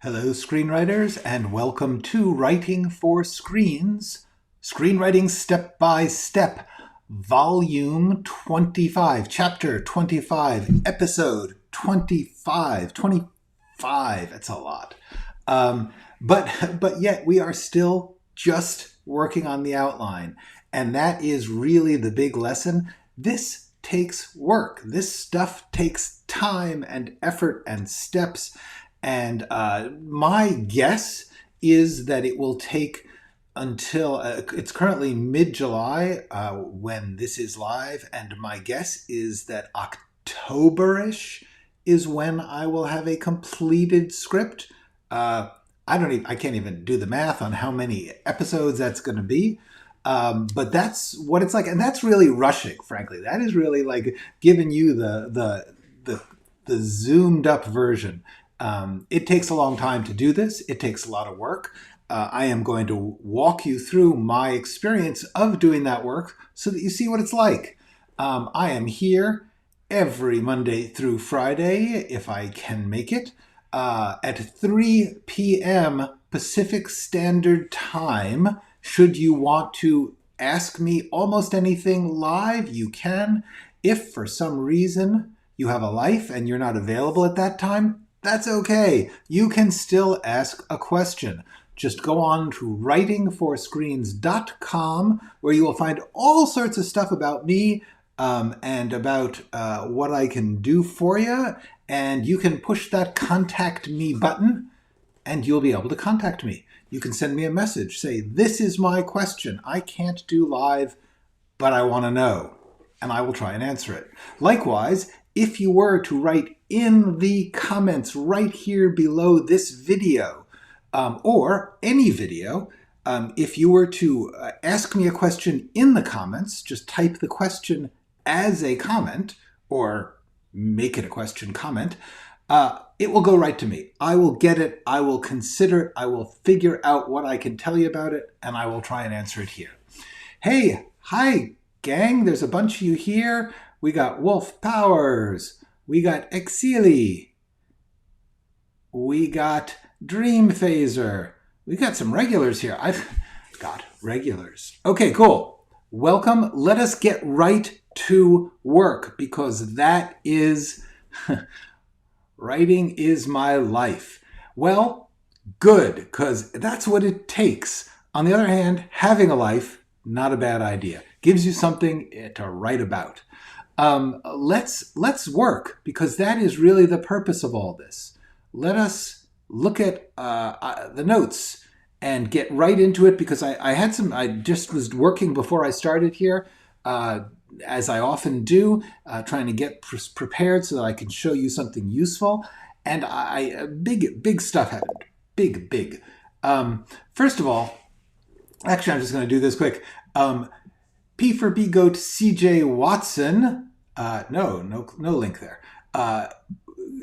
Hello, screenwriters, and welcome to Writing for Screens, Screenwriting Step by Step, Volume 25, Chapter 25, Episode 25. 25, that's a lot. But yet we are still just working on the outline, and that is really the big lesson. This takes work. This stuff takes time and effort and steps. And my guess is that it will take until it's currently mid-July when this is live, and my guess is that October-ish is when I will have a completed script. I can't even do the math on how many episodes that's going to be. But that's what it's like, and that's really rushing. Frankly, that is really like giving you the zoomed up version. It takes a long time to do this. It takes a lot of work. I am going to walk you through my experience of doing that work so that you see what it's like. I am here every Monday through Friday, if I can make it, at 3 p.m. Pacific Standard Time. Should you want to ask me almost anything live, you can. If for some reason you have a life and you're not available at that time, that's okay. You can still ask a question. Just go on to writingforscreens.com, where you will find all sorts of stuff about me and about what I can do for you. And you can push that contact me button and you'll be able to contact me. You can send me a message. Say, this is my question. I can't do live, but I want to know. And I will try and answer it. Likewise, if you were to write in the comments right here below this video, or any video, if you were to ask me a question in the comments, just type the question as a comment, or make it a question comment, it will go right to me. I will get it, I will consider it, I will figure out what I can tell you about it, and I will try and answer it here. Hey, hi gang, there's a bunch of you here. We got Wolf Powers, we got Exili, we got Dream Phaser, we got some regulars here. I've got regulars. Okay, cool. Welcome. Let us get right to work, because that is, writing is my life. Well, good, because that's what it takes. On the other hand, having a life, not a bad idea. Gives you something to write about. Let's work, because that is really the purpose of all this. Let us look at the notes and get right into it, because I just was working before I started here, as I often do, trying to get prepared so that I can show you something useful. And big stuff happened. Big. First of all, actually, I'm just going to do this quick. P for B Goat CJ Watson, no link there,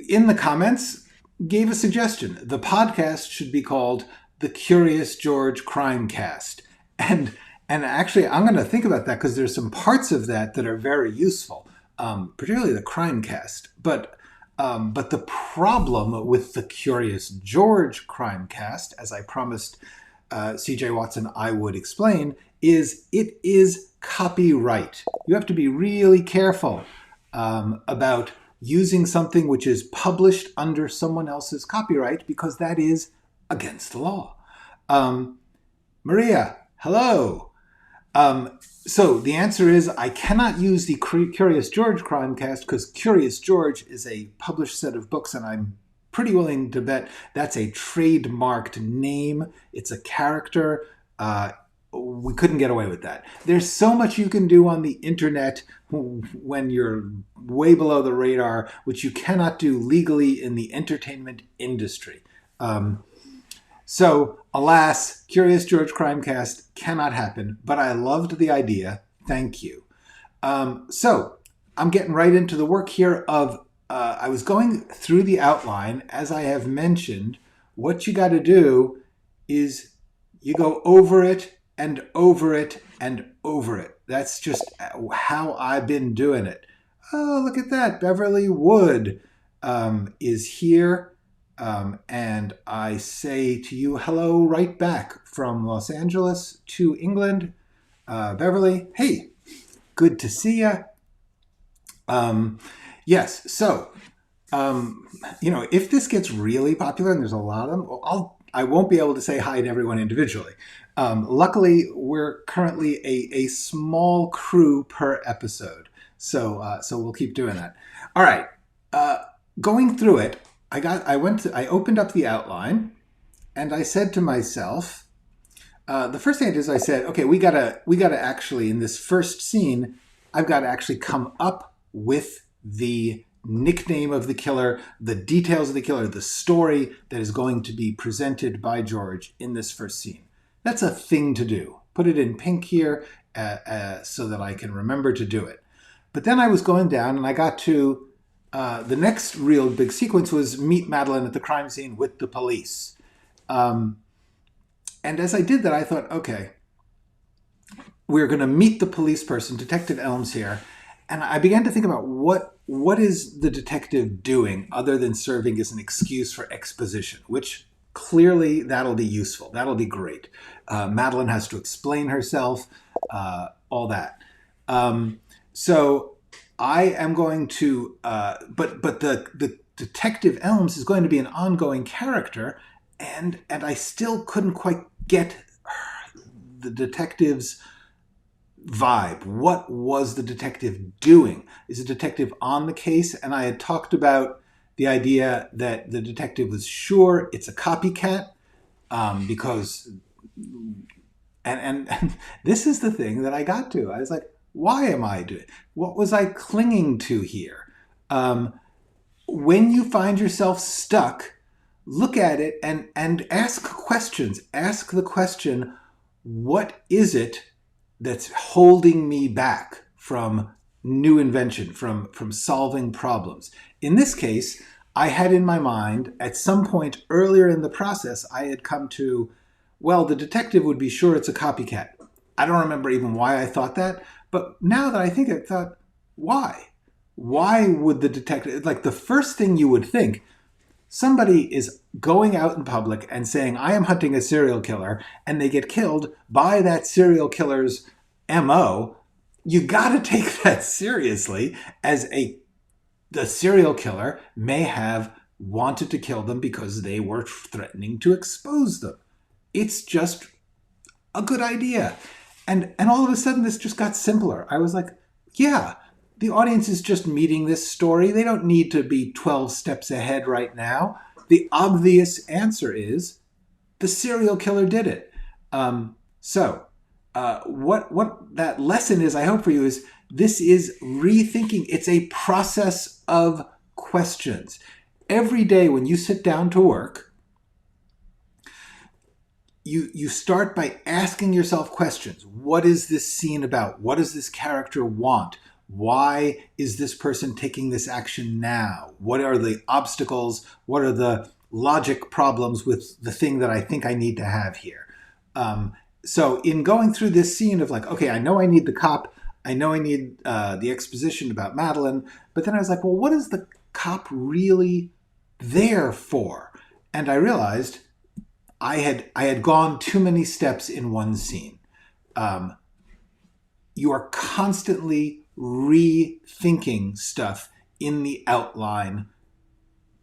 in the comments gave a suggestion. The podcast should be called The Curious George Crimecast. And actually, I'm going to think about that, because there's some parts of that are very useful, particularly the Crimecast. But the problem with The Curious George Crimecast, as I promised CJ Watson I would explain, is it is copyright. You have to be really careful about using something which is published under someone else's copyright, because that is against the law. Maria, hello. So the answer is I cannot use the Curious George Crimecast, because Curious George is a published set of books, and I'm pretty willing to bet that's a trademarked name. It's a character. We couldn't get away with that. There's so much you can do on the internet when you're way below the radar, which you cannot do legally in the entertainment industry. So, alas, Curious George Crimecast cannot happen, but I loved the idea. Thank you. So, I'm getting right into the work here of, I was going through the outline. As I have mentioned, what you got to do is you go over it and over it and over it. That's just how I've been doing it. Oh, look at that. Beverly Wood is here. and I say to you hello right back from Los Angeles to England. Beverly, hey, good to see you. Yes, so, if this gets really popular and there's a lot of them, I won't be able to say hi to everyone individually. Luckily, we're currently a small crew per episode, so we'll keep doing that. All right, going through it, I opened up the outline, and I said to myself, the first thing I did is I said, okay, we gotta actually, in this first scene, I've got to actually come up with the nickname of the killer, the details of the killer, the story that is going to be presented by George in this first scene. That's a thing to do. Put it in pink here so that I can remember to do it. But then I was going down and I got to the next real big sequence was meet Madeline at the crime scene with the police. And as I did that, I thought, okay, we're going to meet the police person, Detective Elms here. And I began to think about what is the detective doing other than serving as an excuse for exposition, which clearly that'll be useful. That'll be great. Madeline has to explain herself, all that. So I am going to, but the Detective Elms is going to be an ongoing character, and I still couldn't quite get the detective's vibe. What was the detective doing? Is the detective on the case? And I had talked about the idea that the detective was sure it's a copycat because, and this is the thing that I got to. I was like, why am I doing it? What was I clinging to here? When you find yourself stuck, look at it and ask questions. Ask the question, what is it that's holding me back from new invention, from solving problems? In this case, I had in my mind, at some point earlier in the process, I had come to, well, the detective would be sure it's a copycat. I don't remember even why I thought that, but now that I think I thought, why? Why would the detective, like the first thing you would think, somebody is going out in public and saying, I am hunting a serial killer, and they get killed by that serial killer's MO, you got to take that seriously as the serial killer may have wanted to kill them because they were threatening to expose them. It's just a good idea. And all of a sudden, this just got simpler. I was like, yeah, the audience is just meeting this story. They don't need to be 12 steps ahead right now. The obvious answer is the serial killer did it. What that lesson is, I hope for you, is this is rethinking. It's a process of questions. Every day when you sit down to work, you start by asking yourself questions. What is this scene about? What does this character want? Why is this person taking this action now? What are the obstacles? What are the logic problems with the thing that I think I need to have here? So in going through this scene of like, okay, I know I need the cop. I know I need the exposition about Madeline. But then I was like, well, what is the cop really there for? And I realized I had gone too many steps in one scene. You are constantly rethinking stuff in the outline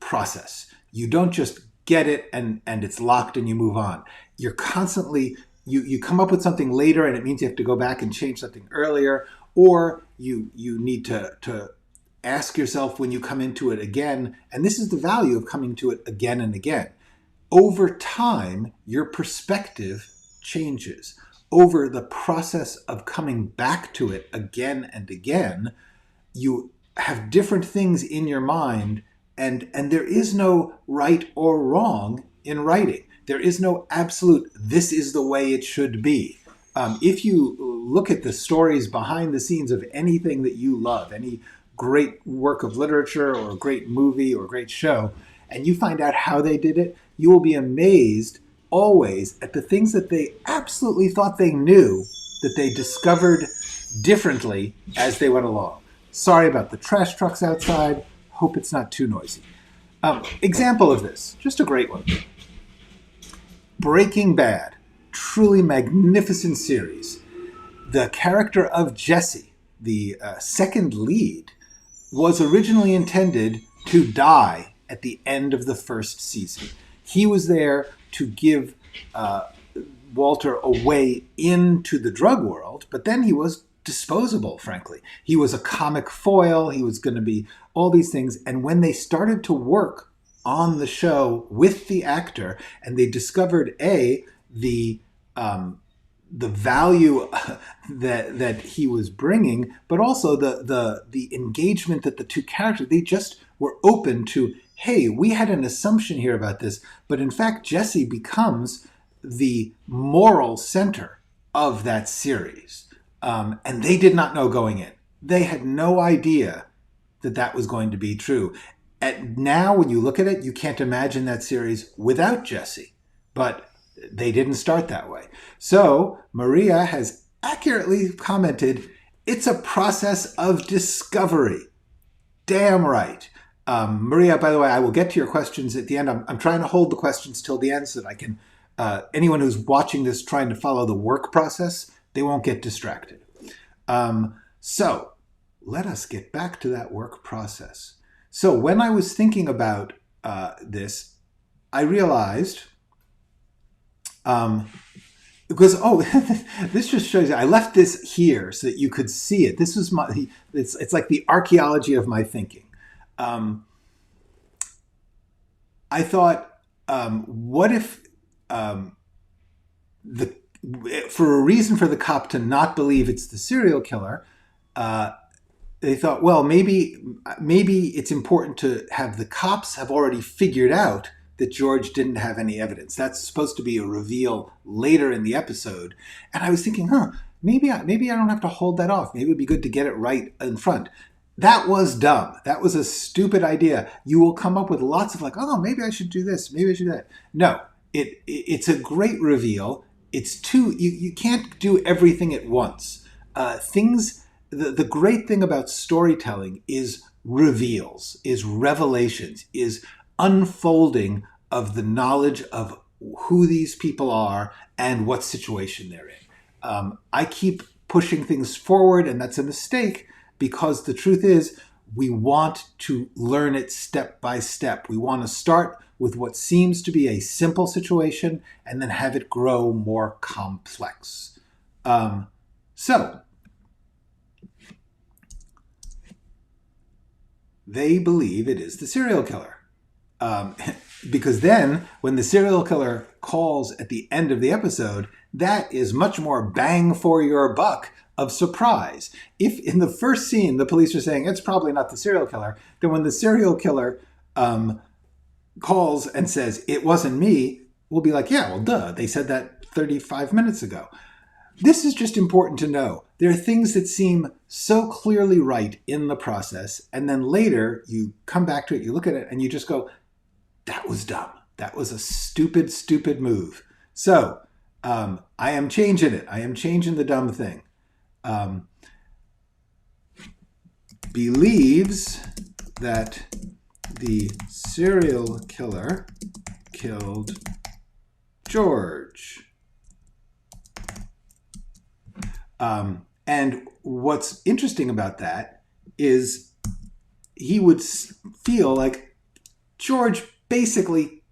process. You don't just get it and it's locked and you move on. You're constantly, you come up with something later and it means you have to go back and change something earlier, or you need to ask yourself when you come into it again, and this is the value of coming to it again and again. Over time, your perspective changes. Over the process of coming back to it again and again, you have different things in your mind, and there is no right or wrong in writing. There is no absolute, this is the way it should be. If you look at the stories behind the scenes of anything that you love, any great work of literature or a great movie or a great show, and you find out how they did it, you will be amazed always at the things that they absolutely thought they knew that they discovered differently as they went along. Sorry about the trash trucks outside. Hope it's not too noisy. Example of this, just a great one. Breaking Bad, truly magnificent series. The character of Jesse, the second lead, was originally intended to die at the end of the first season. He was there to give Walter a way into the drug world, but then he was disposable, frankly. He was a comic foil. He was going to be all these things. And when they started to work on the show with the actor, and they discovered the value that he was bringing, but also the engagement that the two characters, they just were open to, hey, we had an assumption here about this, but in fact, Jesse becomes the moral center of that series. And they did not know going in. They had no idea that that was going to be true. And now, when you look at it, you can't imagine that series without Jesse. But they didn't start that way. So Maria has accurately commented, it's a process of discovery. Damn right. Maria, by the way, I will get to your questions at the end. I'm trying to hold the questions till the end so that I can, anyone who's watching this trying to follow the work process, they won't get distracted. So let us get back to that work process. So when I was thinking about this, I realized, because, this just shows you, I left this here so that you could see it. This was it's like the archaeology of my thinking. I thought, what if for a reason for the cop to not believe it's the serial killer, they thought, well, maybe it's important to have the cops have already figured out that George didn't have any evidence. That's supposed to be a reveal later in the episode. And I was thinking, maybe I don't have to hold that off. Maybe it'd be good to get it right in front. That was dumb. That was a stupid idea. You will come up with lots of like, oh, maybe I should do this. Maybe I should do that. No, it's a great reveal. It's you can't do everything at once. The great thing about storytelling is reveals, is revelations, is unfolding of the knowledge of who these people are and what situation they're in. I keep pushing things forward, and that's a mistake, because the truth is we want to learn it step by step. We want to start with what seems to be a simple situation and then have it grow more complex. So they believe it is the serial killer. Because then when the serial killer calls at the end of the episode, that is much more bang for your buck of surprise. If in the first scene the police are saying it's probably not the serial killer, then when the serial killer calls and says it wasn't me, we'll be like, yeah, well, duh, they said that 35 minutes ago. This is just important to know. There are things that seem so clearly right in the process, and then later you come back to it, you look at it, and you just go, that was dumb. That was a stupid, stupid move. So I am changing it. I am changing the dumb thing. Believes that the serial killer killed George. And what's interesting about that is he would feel like George basically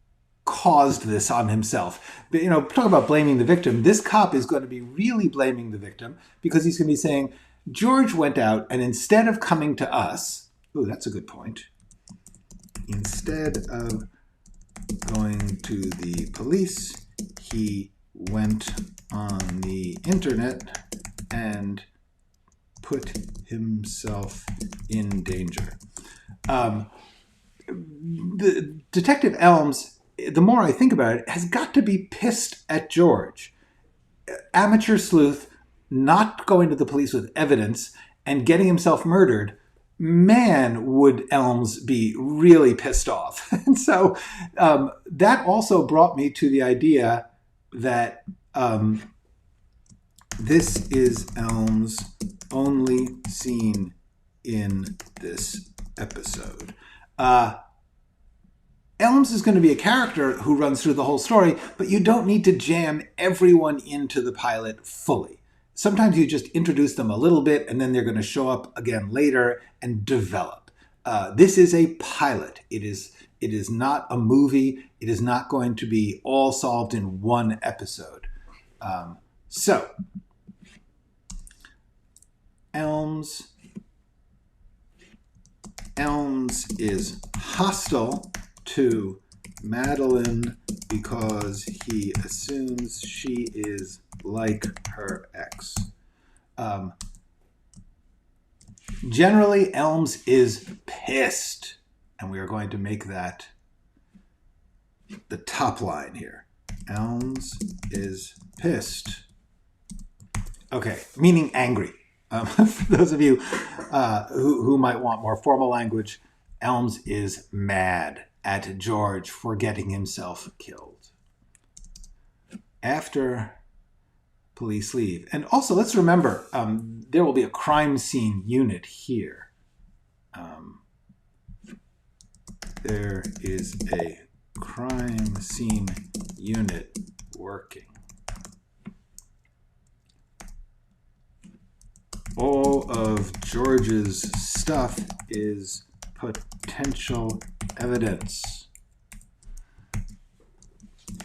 caused this on himself. But, talk about blaming the victim. This cop is going to be really blaming the victim, because he's going to be saying, George went out and instead of coming to us, ooh, that's a good point. Instead of going to the police, he went on the internet and put himself in danger. The Detective Elms, the more I think about it, has got to be pissed at George. Amateur sleuth, not going to the police with evidence and getting himself murdered. Man, would Elms be really pissed off. And so that also brought me to the idea that this is Elms' only scene in this episode. Elms is going to be a character who runs through the whole story, but you don't need to jam everyone into the pilot fully. Sometimes you just introduce them a little bit, and then they're going to show up again later and develop. This is a pilot. It is not a movie. It is not going to be all solved in one episode. So, Elms is hostile to Madeline because he assumes she is like her ex. Generally, Elms is pissed, and we are going to make that the top line here. Elms is pissed. Okay, meaning angry. For those of you who might want more formal language, Elms is mad at George for getting himself killed. After police leave. And also, let's remember, there will be a crime scene unit here. There is a crime scene unit working. All of George's stuff is potential evidence.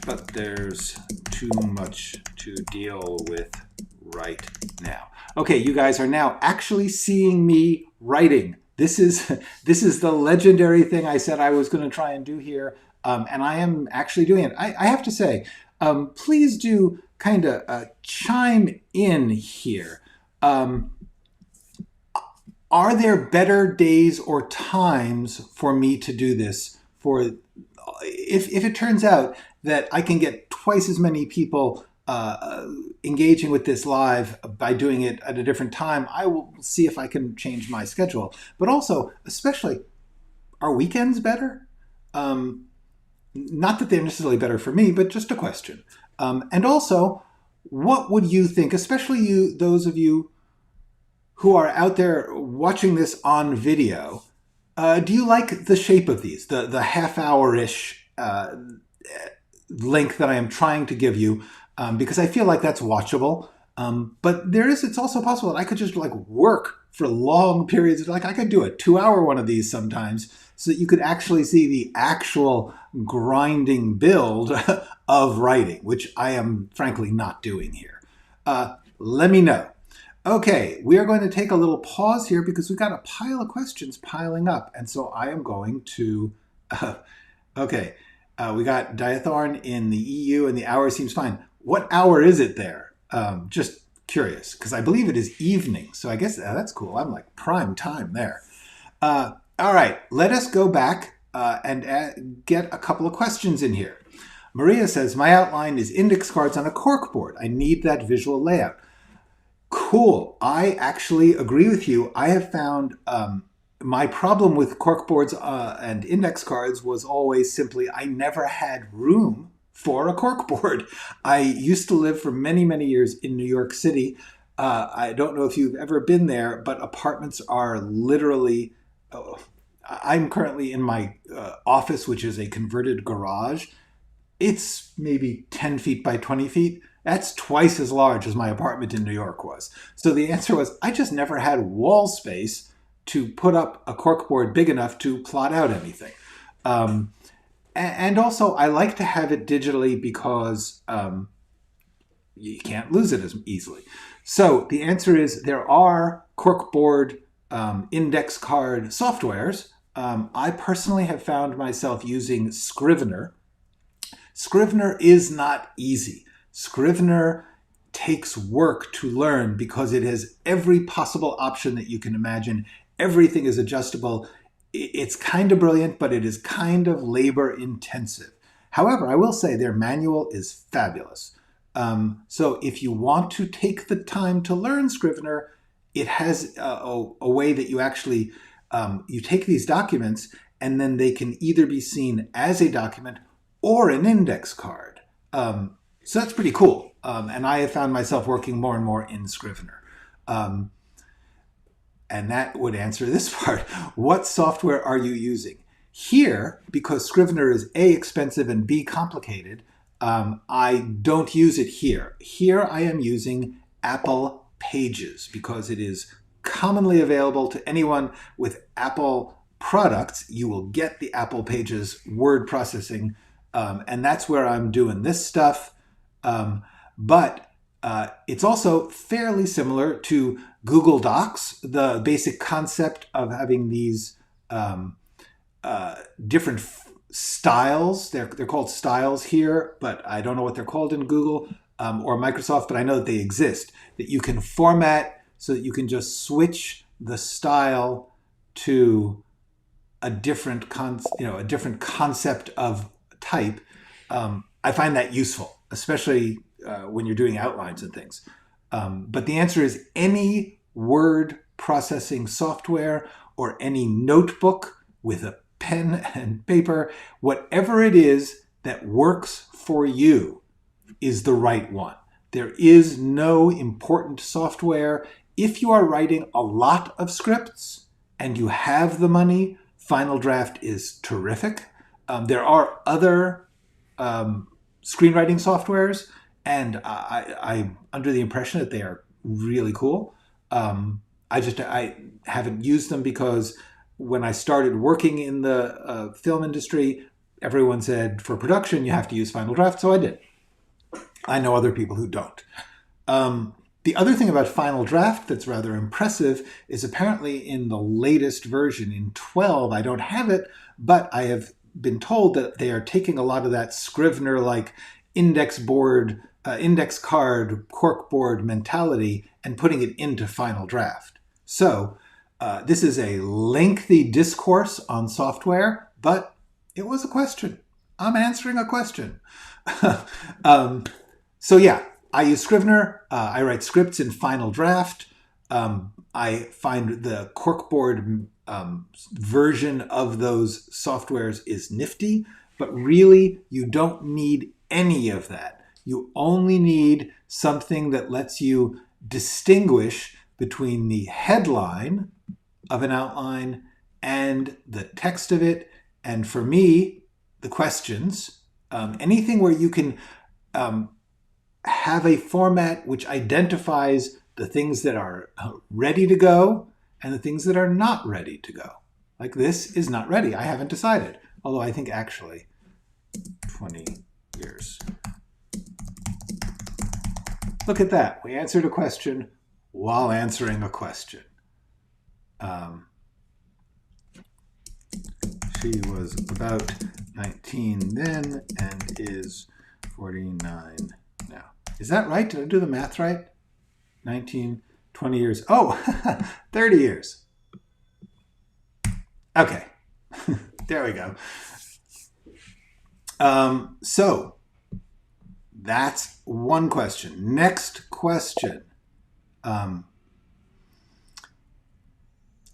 But there's too much to deal with right now. Okay, you guys are now actually seeing me writing. This is the legendary thing I said I was going to try and do here, and I am actually doing it. I have to say, please do kind of chime in here. Are there better days or times for me to do this? If it turns out that I can get twice as many people engaging with this live by doing it at a different time, I will see if I can change my schedule. But also, especially, are weekends better? Not that they're necessarily better for me, but just a question. And also, what would you think, especially those of you who are out there watching this on video, do you like the shape of these, the half-hour-ish length that I am trying to give you? Because I feel like that's watchable. But it's also possible that I could just work for long periods. Like I could do a 2-hour one of these sometimes so that you could actually see the actual grinding build of writing, which I am frankly not doing here. Let me know. Okay, we are going to take a little pause here because we've got a pile of questions piling up. And so I am going to, okay, we got Diathorn in the EU and the hour seems fine. What hour is it there? Just curious, because I believe it is evening. So I guess that's cool. I'm like prime time there. All right, let us go back and get a couple of questions in here. Maria says, my outline is index cards on a corkboard. I need that visual layout. Cool. I actually agree with you. I have found my problem with corkboards and index cards was always simply I never had room for a corkboard. I used to live for many, many years in New York City. I don't know if you've ever been there, but apartments are literally... I'm currently in my office, which is a converted garage. It's maybe 10 feet by 20 feet. That's twice as large as my apartment in New York was. So the answer was, I just never had wall space to put up a corkboard big enough to plot out anything. And also, I like to have it digitally because you can't lose it as easily. So the answer is there are corkboard index card softwares. I personally have found myself using Scrivener. Scrivener is not easy. Scrivener takes work to learn because it has every possible option that you can imagine. Everything is adjustable. It's kind of brilliant, but it is kind of labor intensive. However, I will say their manual is fabulous. So if you want to take the time to learn Scrivener, it has a way that you actually, you take these documents and then they can either be seen as a document or an index card. So that's pretty cool. And I have found myself working more and more in Scrivener. And that would answer this part. What software are you using? Here, because Scrivener is A, expensive, and B, complicated, I don't use it here. Here I am using Apple Pages because it is commonly available to anyone with Apple products. You will get the Apple Pages word processing, and that's where I'm doing this stuff. But it's also fairly similar to Google Docs, the basic concept of having these different styles. They're called styles here, but I don't know what they're called in Google or Microsoft, but I know that they exist, that you can format so that you can just switch the style to a different concept of type. I find that useful, especially when you're doing outlines and things. But the answer is any word processing software or any notebook with a pen and paper, whatever it is that works for you is the right one. There is no important software. If you are writing a lot of scripts and you have the money, Final Draft is terrific. There are other screenwriting softwares, and I'm under the impression that they are really cool. I haven't used them because when I started working in the film industry, everyone said for production you have to use Final Draft, so I did. I know other people who don't. The other thing about Final Draft that's rather impressive is apparently in the latest version, in 12, I don't have it, but I have been told that they are taking a lot of that Scrivener-like index card, corkboard mentality and putting it into Final Draft. So this is a lengthy discourse on software, but it was a question. I'm answering a question. So yeah, I use Scrivener. I write scripts in Final Draft. I find the corkboard version of those softwares is nifty, but really you don't need any of that. You only need something that lets you distinguish between the headline of an outline and the text of it. And for me, the questions, anything where you can have a format which identifies the things that are ready to go and the things that are not ready to go. Like this is not ready. I haven't decided. Although I think actually 20 years. Look at that. We answered a question while answering a question. She was about 19 then and is 49 now. Is that right? Did I do the math right? 19, 20 years. Oh, 30 years. Okay. There we go. So that's one question. Next question.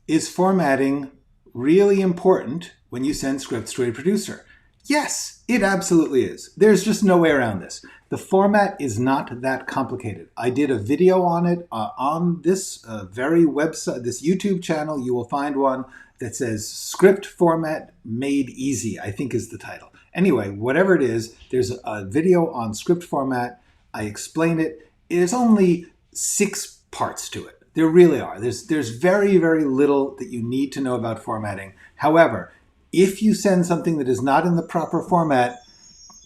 Is formatting really important when you send scripts to a producer? Yes, it absolutely is. There's just no way around this. The format is not that complicated. I did a video on it on this very website, this YouTube channel. You will find one that says Script Format Made Easy, I think is the title. Anyway, whatever it is, there's a video on script format. I explain it. There's only 6 parts to it. There really are. There's very, very little that you need to know about formatting. However, if you send something that is not in the proper format,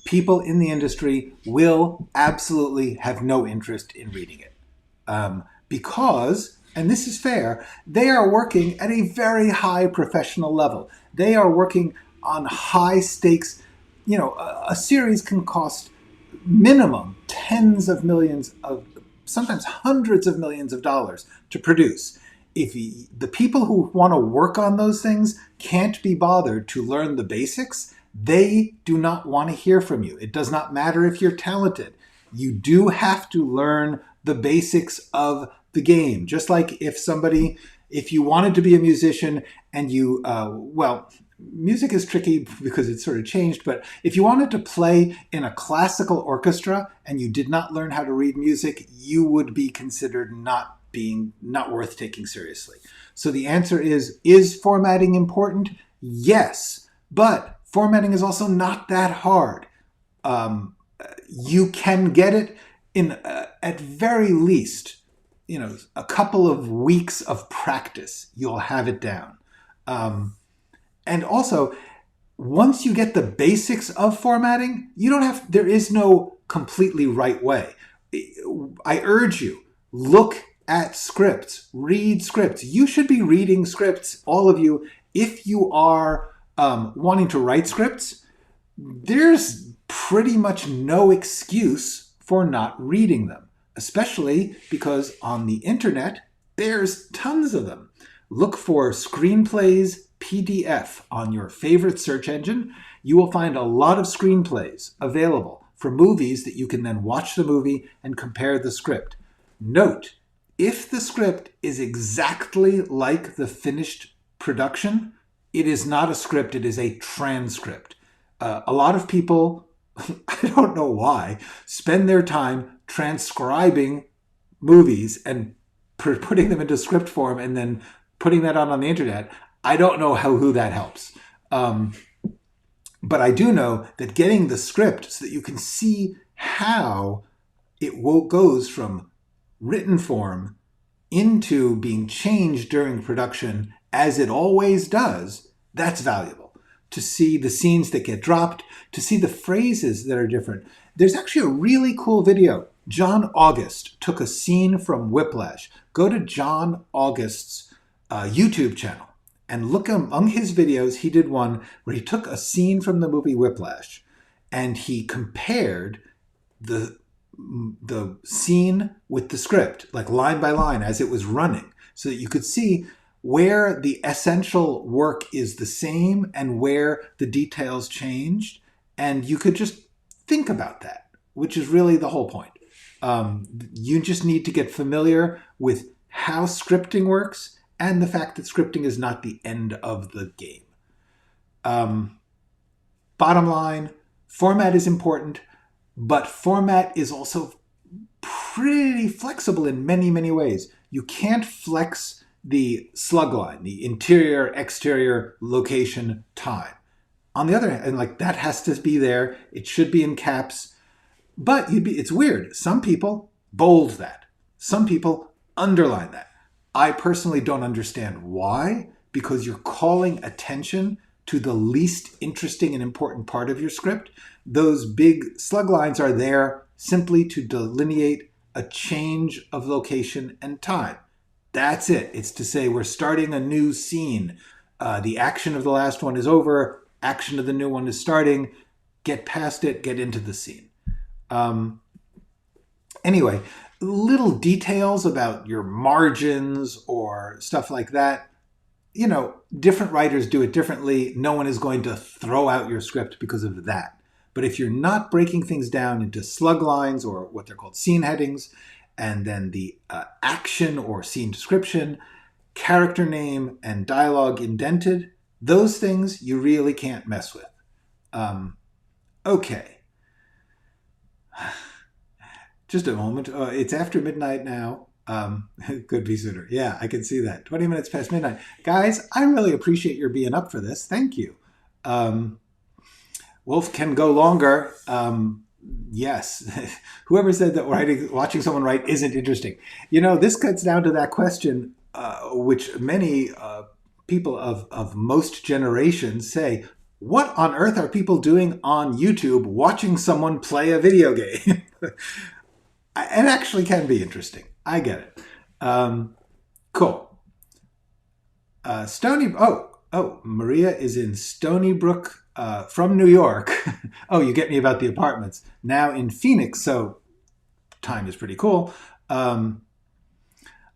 people in the industry will absolutely have no interest in reading it. Because, and this is fair, they are working at a very high professional level. They are working on high stakes. You know, a series can cost minimum tens of millions of, sometimes hundreds of millions of dollars to produce. If the people who want to work on those things can't be bothered to learn the basics, they do not want to hear from you. It does not matter if you're talented. You do have to learn the basics of the game. Just like if you wanted to be a musician and you, music is tricky because it's sort of changed, but if you wanted to play in a classical orchestra and you did not learn how to read music, you would be considered not worth taking seriously. So the answer is formatting important? Yes, But formatting is also not that hard. You can get it in, at very least, a couple of weeks of practice. You'll have it down. And also, once you get the basics of formatting, there is no completely right way. I urge you, look at scripts, read scripts. You should be reading scripts, all of you. If you are wanting to write scripts, there's pretty much no excuse for not reading them, especially because on the internet, there's tons of them. Look for screenplays PDF on your favorite search engine. You will find a lot of screenplays available for movies that you can then watch the movie and compare the script. Note, if the script is exactly like the finished production, it is not a script, it is a transcript. A lot of people, I don't know why, spend their time transcribing movies and putting them into script form and then putting that on the internet. I don't know who that helps. But I do know that getting the script so that you can see how it goes from written form into being changed during production, as it always does, that's valuable. To see the scenes that get dropped, to see the phrases that are different. There's actually a really cool video. John August took a scene from Whiplash. Go to John August's YouTube channel and look among his videos. He did one where he took a scene from the movie Whiplash and he compared the scene with the script, like line by line as it was running, so that you could see where the essential work is the same and where the details changed. And you could just think about that, which is really the whole point. You just need to get familiar with how scripting works and the fact that scripting is not the end of the game. Bottom line, format is important, but format is also pretty flexible in many, many ways. You can't flex the slug line, the interior, exterior, location, time. On the other hand, like that has to be there. It should be in caps. But it's weird. Some people bold that. Some people underline that. I personally don't understand why, because you're calling attention to the least interesting and important part of your script. Those big slug lines are there simply to delineate a change of location and time. That's it. It's to say we're starting a new scene. The action of the last one is over. Action of the new one is starting. Get past it. Get into the scene. Anyway, little details about your margins or stuff like that. Different writers do it differently. No one is going to throw out your script because of that. But if you're not breaking things down into slug lines or what they're called scene headings, and then the action or scene description, character name, and dialogue indented, those things you really can't mess with. Okay. Just a moment. It's after midnight now. Could be sooner. Yeah, I can see that. 20 minutes past midnight. Guys, I really appreciate your being up for this. Thank you. Wolf can go longer. Yes. Whoever said that watching someone write isn't interesting. This cuts down to that question, which many people of most generations say, what on earth are people doing on YouTube watching someone play a video game? It actually can be interesting. I get it. Cool. Maria is in Stony Brook from New York. Oh, you get me about the apartments. Now in Phoenix, so time is pretty cool.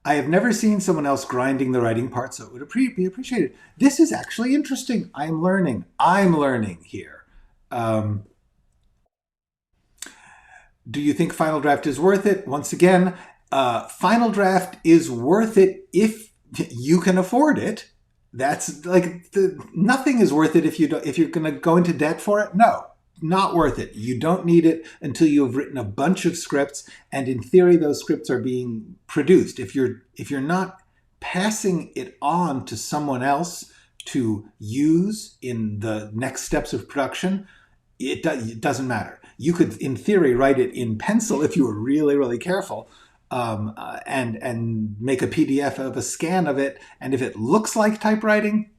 I have never seen someone else grinding the writing part, so it would be appreciated. This is actually interesting. I'm learning here. Do you think Final Draft is worth it? Once again, Final Draft is worth it if you can afford it. That's like nothing is worth it if you're going to go into debt for it. No, not worth it. You don't need it until you have written a bunch of scripts, and in theory, those scripts are being produced. If you're not passing it on to someone else to use in the next steps of production, it doesn't matter. You could, in theory, write it in pencil if you were really, really careful, and make a PDF of a scan of it. And if it looks like typewriting,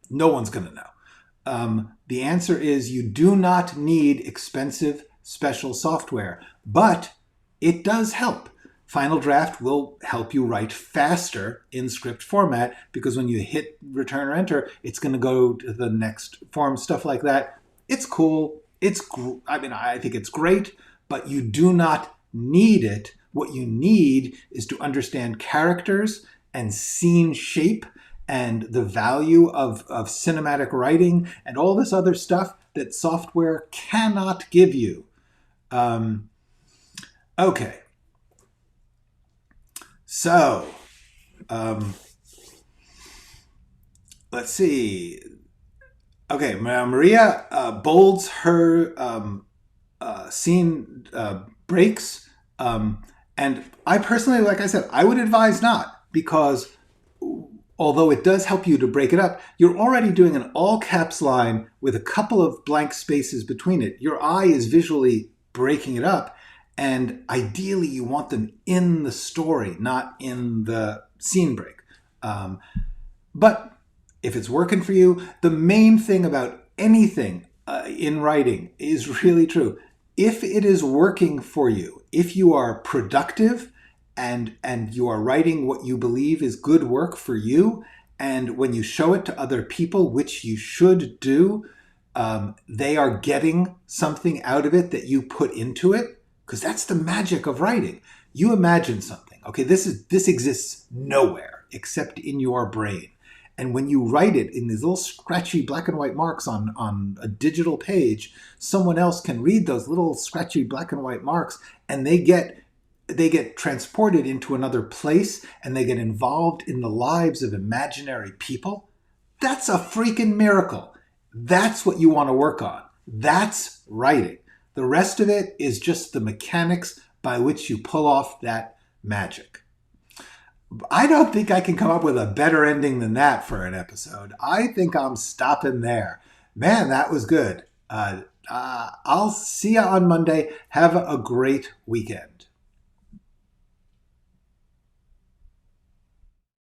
no one's going to know. The answer is you do not need expensive special software, but it does help. Final Draft will help you write faster in script format, because when you hit return or enter, it's going to go to the next form, stuff like that. It's cool. I think it's great, but you do not need it. What you need is to understand characters and scene shape and the value of cinematic writing and all this other stuff that software cannot give you. Okay. So, let's see. Okay, Maria bolds her scene breaks. And I personally, like I said, I would advise not, because although it does help you to break it up, you're already doing an all caps line with a couple of blank spaces between it. Your eye is visually breaking it up, and ideally you want them in the story, not in the scene break. But if it's working for you, the main thing about anything in writing is really true. If it is working for you, if you are productive and you are writing what you believe is good work for you, and when you show it to other people, which you should do, they are getting something out of it that you put into it, because that's the magic of writing. You imagine something. Okay, this exists nowhere except in your brain. And when you write it in these little scratchy black and white marks on a digital page, someone else can read those little scratchy black and white marks, and they get transported into another place, and they get involved in the lives of imaginary people. That's a freaking miracle. That's what you want to work on. That's writing. The rest of it is just the mechanics by which you pull off that magic. I don't think I can come up with a better ending than that for an episode. I think I'm stopping there. Man, that was good. I'll see you on Monday. Have a great weekend.